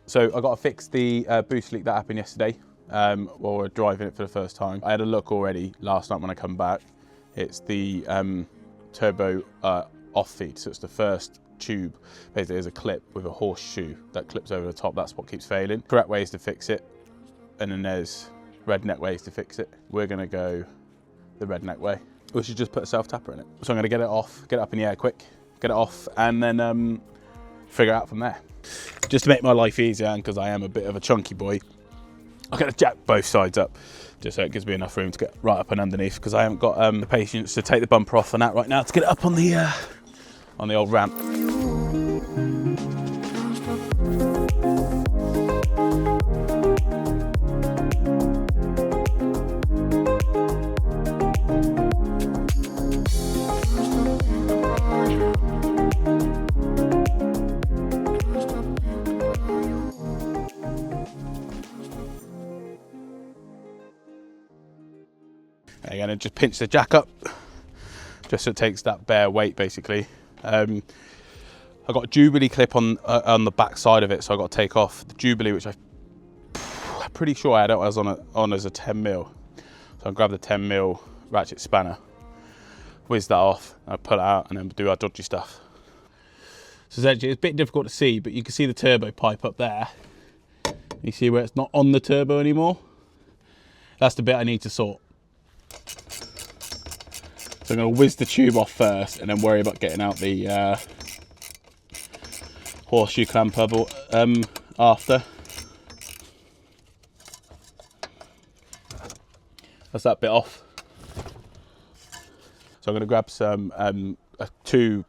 So I got to fix the boost leak that happened yesterday while we were driving it for the first time. I had a look already last night when I come back. It's the turbo off feed, so it's the first tube. Basically there's a clip with a horseshoe that clips over the top. That's what keeps failing. Correct ways to fix it, and then there's redneck ways to fix it. We're going to go the redneck way. We should just put a self tapper in it. So I'm going to get it off, get it up in the air quick, get it off, and then figure it out from there. Just to make my life easier, and because I am a bit of a chunky boy, I'm going to jack both sides up, just so it gives me enough room to get right up and underneath, because I haven't got the patience to take the bumper off on that right now to get it up on the old ramp. Again, and just pinch the jack up, just so it takes that bare weight basically. I got a Jubilee clip on the back side of it, so I got to take off the Jubilee, which I'm pretty sure I had it on as a 10mm. So I grab the 10mm ratchet spanner, whiz that off, and I pull it out, and then do our dodgy stuff. So essentially, it's a bit difficult to see, but you can see the turbo pipe up there. You see where it's not on the turbo anymore? That's the bit I need to sort. So I'm going to whiz the tube off first, and then worry about getting out the horseshoe clamp after. That's that bit off. So I'm going to grab some 2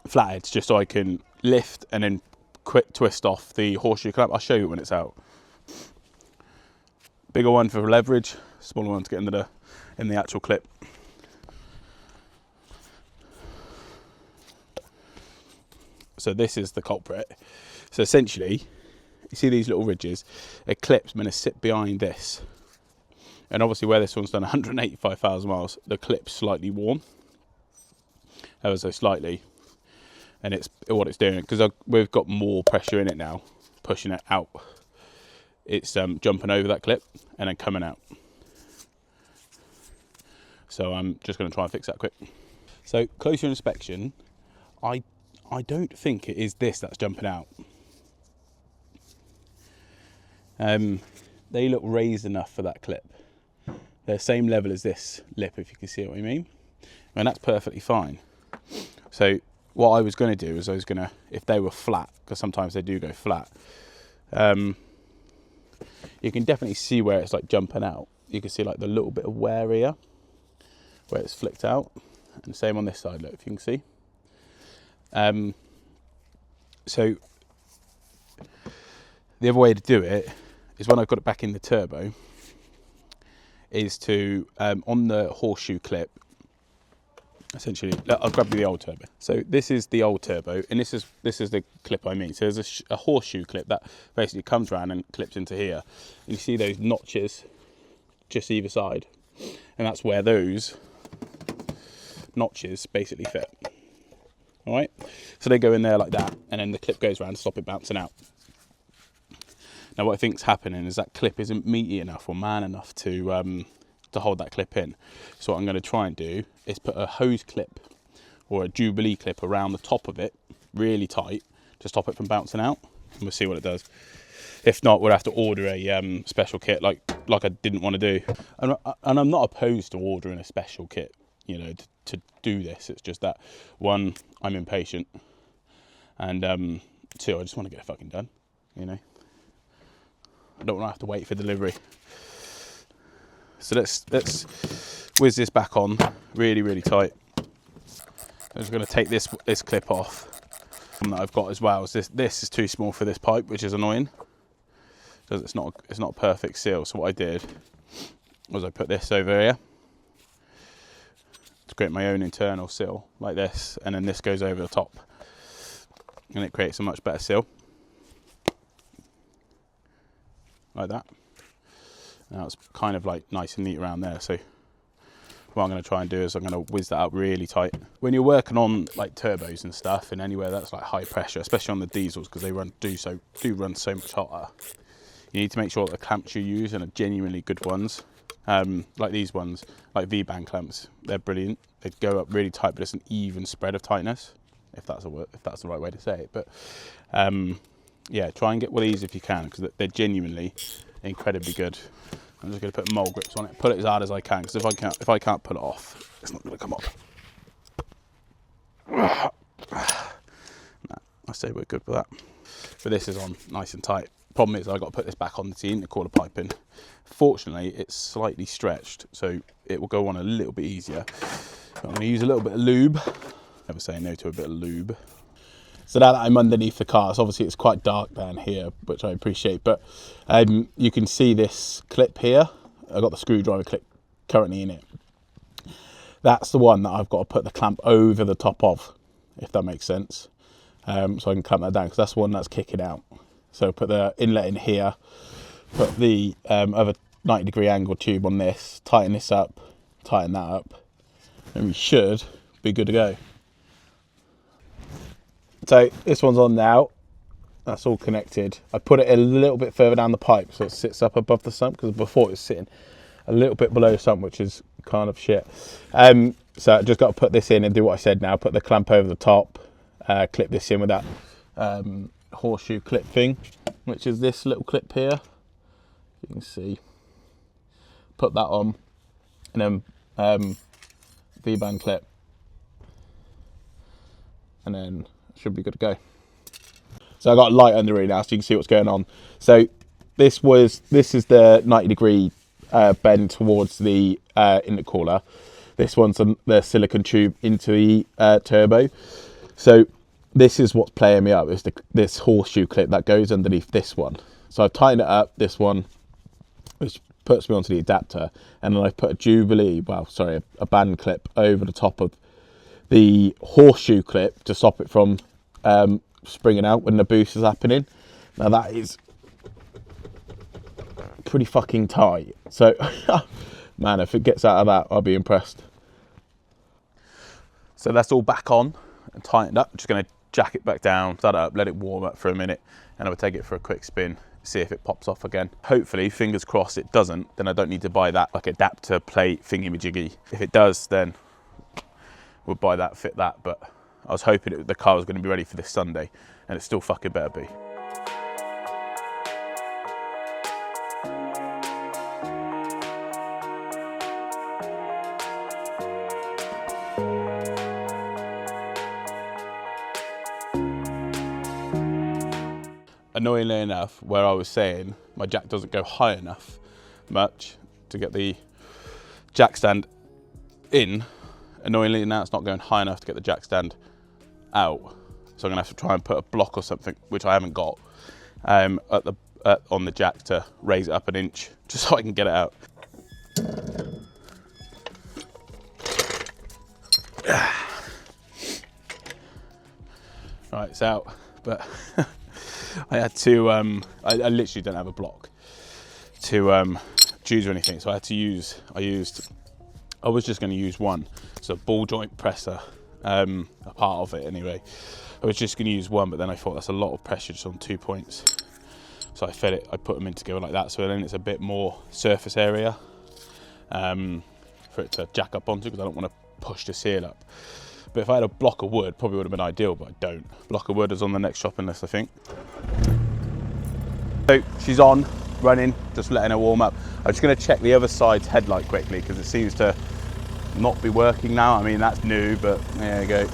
flatheads just so I can lift and then quick twist off the horseshoe clamp. I'll show you when it's out. Bigger one for leverage, smaller one to get into in the actual clip. So this is the culprit. So essentially, you see these little ridges, a clip's going to sit behind this. And obviously where this one's done 185,000 miles, the clip's slightly worn, ever so slightly. And it's what it's doing, because we've got more pressure in it now, pushing it out. It's jumping over that clip and then coming out. So I'm just going to try and fix that quick. So closer inspection, I don't think it is this that's jumping out. They look raised enough for that clip. They're the same level as this lip, if you can see what I mean. And that's perfectly fine. So what I was going to do is I was going to, if they were flat, because sometimes they do go flat, you can definitely see where it's like jumping out. You can see like the little bit of wear here, where it's flicked out. And same on this side, look, if you can see. So the other way to do it is, when I've got it back in the turbo, is to on the horseshoe clip, essentially I'll grab the old turbo. So this is the old turbo, and this is the clip I mean. So there's a horseshoe clip that basically comes around and clips into here. You see those notches just either side, and that's where those notches basically fit. All right, so they go in there like that, and then the clip goes around to stop it bouncing out. Now what I think's happening is that clip isn't meaty enough or man enough to hold that clip in. So what I'm going to try and do is put a hose clip or a Jubilee clip around the top of it, really tight, to stop it from bouncing out, and we'll see what it does. If not, we'll have to order a special kit, like I didn't want to do. And I'm not opposed to ordering a special kit, you know, to do this. It's just that, one, I'm impatient, and 2, I just want to get it fucking done, you know. I don't want to have to wait for delivery. So let's whiz this back on really, really tight. I'm just going to take this clip off that I've got as well. So this is too small for this pipe, which is annoying, because it's not a perfect seal. So what I did was I put this over here to create my own internal seal like this, and then this goes over the top, and it creates a much better seal like that. Now it's kind of like nice and neat around there, so what I'm going to try and do is I'm going to whiz that up really tight. When you're working on like turbos and stuff, and anywhere that's like high pressure, especially on the diesels, because they do run so much hotter, you need to make sure that the clamps you use are genuinely good ones. Like these ones, like V-band clamps, they're brilliant. They go up really tight, but it's an even spread of tightness, if that's the right way to say it. But yeah, try and get one of these if you can, because they're genuinely incredibly good. I'm just going to put mole grips on it, pull it as hard as I can, because if I can't pull it off, it's not going to come off. Nah, I say we're good for that. But this is on nice and tight. Problem is I've got to put this back on the intercooler piping. Fortunately, it's slightly stretched, so it will go on a little bit easier. But I'm going to use a little bit of lube. Never say no to a bit of lube. So now that I'm underneath the car, so obviously it's quite dark down here, which I appreciate, but you can see this clip here. I've got the screwdriver clip currently in it. That's the one that I've got to put the clamp over the top of, if that makes sense. So I can clamp that down, because that's the one that's kicking out. So put the inlet in here, put the other 90-degree angle tube on this, tighten this up, tighten that up, and we should be good to go. So this one's on now, that's all connected. I put it a little bit further down the pipe so it sits up above the sump, because before it was sitting a little bit below the sump, which is kind of shit. So I just got to put this in and do what I said now, put the clamp over the top, clip this in with that horseshoe clip thing, which is this little clip here. You can see, put that on, and then V-band clip, and then should be good to go. So I got a light under it now, so you can see what's going on. So this is the 90-degree bend towards the intercooler. This one's the silicone tube into the turbo. So this is what's playing me up, is this horseshoe clip that goes underneath this one. So I've tightened it up, this one, which puts me onto the adapter, and then I've put a band clip over the top of the horseshoe clip to stop it from springing out when the boost is happening. Now that is pretty fucking tight. So, man, if it gets out of that, I'll be impressed. So that's all back on and tightened up. I'm just going to jack it back down, start it up, let it warm up for a minute, and I will take it for a quick spin, see if it pops off again. Hopefully, fingers crossed it doesn't, then I don't need to buy that like adapter plate thingy-majiggy. If it does, then we'll buy that, fit that, but I was hoping the car was going to be ready for this Sunday, and it still fucking better be. Annoyingly enough, where I was saying my jack doesn't go high enough much to get the jack stand in, annoyingly now it's not going high enough to get the jack stand out. So I'm gonna have to try and put a block or something, which I haven't got, on the jack to raise it up an inch, just so I can get it out. Right, it's out, but I had to, I literally don't have a block to choose or anything, so I was just going to use one, so ball joint presser, a part of it anyway. I was just going to use one, but then I thought that's a lot of pressure just on 2 points, so I put them in together like that, so then it's a bit more surface area for it to jack up onto, because I don't want to push the seal up. But if I had a block of wood, probably would have been ideal, but I don't. Block of wood is on the next shopping list, I think. So she's on, running, just letting her warm up. I'm just going to check the other side's headlight quickly, because it seems to not be working now. I mean, that's new, but there you go.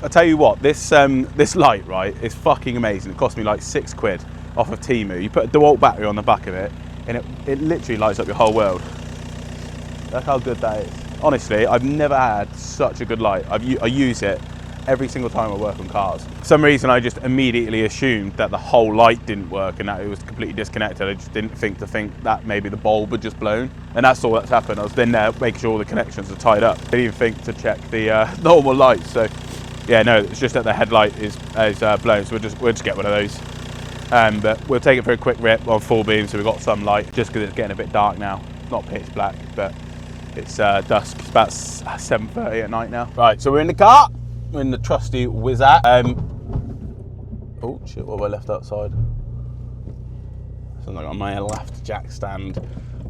I'll tell you what, this light, right, is fucking amazing. It cost me like £6 off of Temu. You put a DeWalt battery on the back of it, and it literally lights up your whole world. Look how good that is. Honestly, I've never had such a good light. I use it every single time I work on cars. For some reason, I just immediately assumed that the whole light didn't work and that it was completely disconnected. I just didn't think that maybe the bulb had just blown. And that's all that's happened. I was then there making sure all the connections are tied up. I didn't even think to check the normal lights. So yeah, no, it's just that the headlight is blown. So we'll just get one of those. But we'll take it for a quick rip on full beam, so we've got some light, just because it's getting a bit dark now. It's not pitch black, but it's dusk. It's about 7:30 at night now. Right, so we're in the car. We're in the trusty Wizat. Oh shit, what have I left outside? Something like on my left jack stand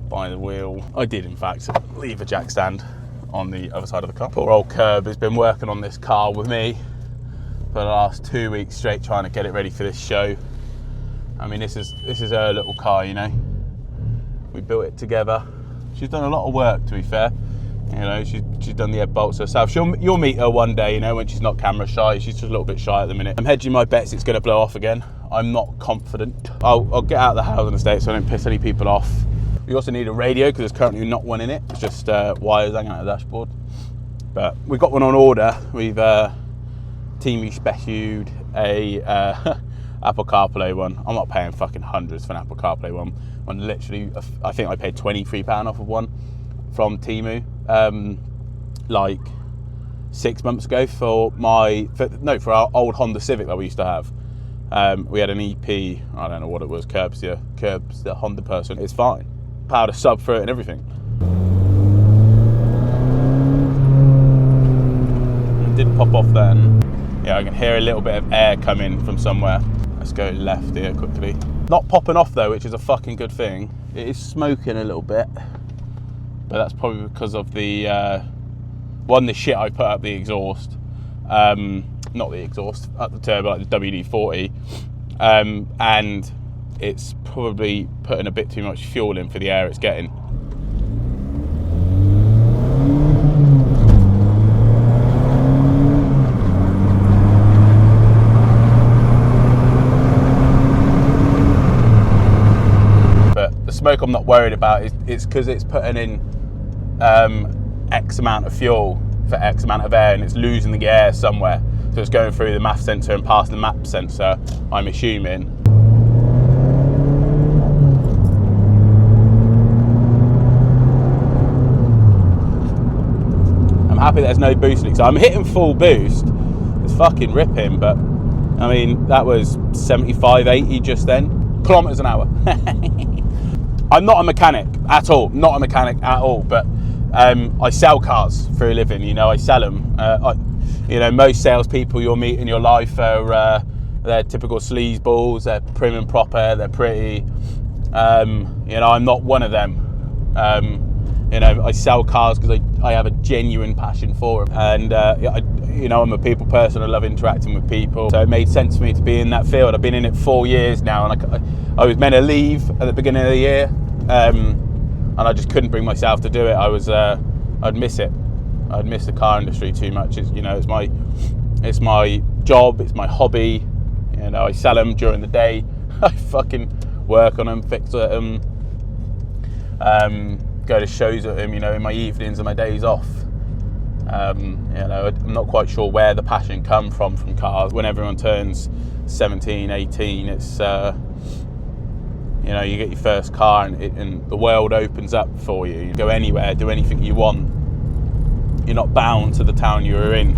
by the wheel. I did in fact leave a jack stand on the other side of the car. Poor old Curb has been working on this car with me for the last 2 weeks straight, trying to get it ready for this show. I mean, this is her little car, you know. We built it together. She's done a lot of work, to be fair. You know, she's done the head bolts herself. You'll meet her one day, you know, when she's not camera shy. She's just a little bit shy at the minute. I'm hedging my bets it's going to blow off again. I'm not confident. I'll get out of the housing estate so I don't piss any people off. We also need a radio because there's currently not one in it. It's just wires hanging out of the dashboard. But we've got one on order. We've Teamy specified a Apple CarPlay one. I'm not paying fucking hundreds for an Apple CarPlay one. Literally, I think I paid £23 off of one from Temu like 6 months ago for our old Honda Civic that we used to have. We had an EP, I don't know what it was, Curb's the Honda person. It's fine. Powered a sub through it and everything. It did pop off then. Yeah, I can hear a little bit of air coming from somewhere. Let's go left here quickly. Not popping off though, which is a fucking good thing. It is smoking a little bit, but that's probably because of the the shit I put up the exhaust. Not the exhaust, up the turbo, like the WD-40, and it's probably putting a bit too much fuel in for the air it's getting. But the smoke I'm not worried about, it's because it's putting in X amount of fuel for X amount of air, and it's losing the air somewhere. So it's going through the MAF sensor and past the MAP sensor, I'm assuming. I'm happy there's no boost leaks. I'm hitting full boost. It's fucking ripping, but I mean, that was 75, 80 just then. Kilometers an hour. I'm not a mechanic at all, not a mechanic at all, but I sell cars for a living, you know, I sell them. You know, most salespeople you'll meet in your life are they're typical sleazeballs, they're prim and proper, they're pretty. You know, I'm not one of them. You know, I sell cars because I have a genuine passion for them. And, you know, I'm a people person, I love interacting with people. So it made sense for me to be in that field. I've been in it 4 years now, and I was meant to leave at the beginning of the year. And I just couldn't bring myself to do it. I'd miss it. I'd miss the car industry too much. You know, it's my job, it's my hobby. You know, I sell them during the day. I fucking work on them, fix them, go to shows at them, you know, in my evenings and my days off. You know, I'm not quite sure where the passion comes from cars. When everyone turns 17, 18, it's you know, you get your first car and the world opens up for you. You go anywhere, do anything you want. You're not bound to the town you were in.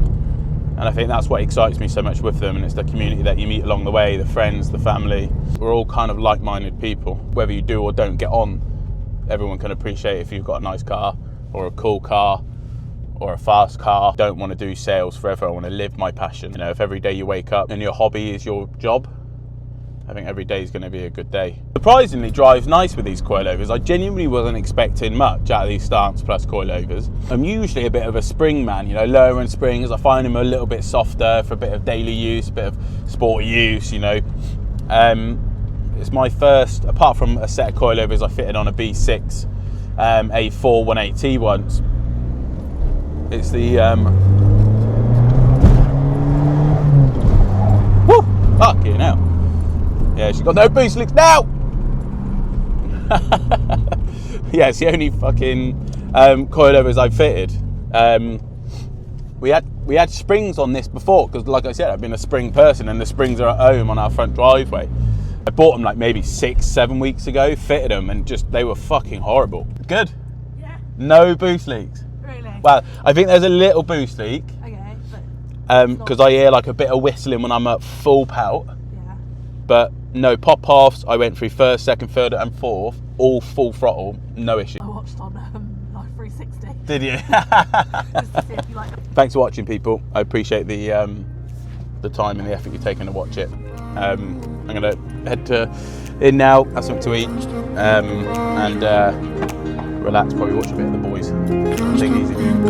And I think that's what excites me so much with them, and it's the community that you meet along the way, the friends, the family. We're all kind of like-minded people. Whether you do or don't get on, everyone can appreciate if you've got a nice car or a cool car or a fast car. I don't want to do sales forever. I want to live my passion. You know, if every day you wake up and your hobby is your job, I think every day is going to be a good day. Surprisingly, drives nice with these coilovers. I genuinely wasn't expecting much out of these Stance Plus coilovers. I'm usually a bit of a spring man, you know, lower end springs. I find them a little bit softer for a bit of daily use, a bit of sporty use, you know. It's my first, apart from a set of coilovers I fitted on a B6 A4 180T once. It's the woo, fucking hell. Yeah, she's got no boost leaks now. Yeah, it's the only fucking coilovers I've fitted. We had springs on this before, because like I said, I've been a spring person, and the springs are at home on our front driveway. I bought them like maybe 6-7 weeks ago, fitted them, and just they were fucking horrible. Good. Yeah. No boost leaks. Really? Well, I think there's a little boost leak. Okay, but because I hear like a bit of whistling when I'm at full pout. But no pop-offs. I went through first, second, third and fourth, all full throttle, no issue. I watched on Life 360. Did you? Just to see if you like it. Thanks for watching, people. I appreciate the time and the effort you've taken to watch it. I'm going to head in now, have something to eat, and relax, probably watch a bit of the boys. Take it easy.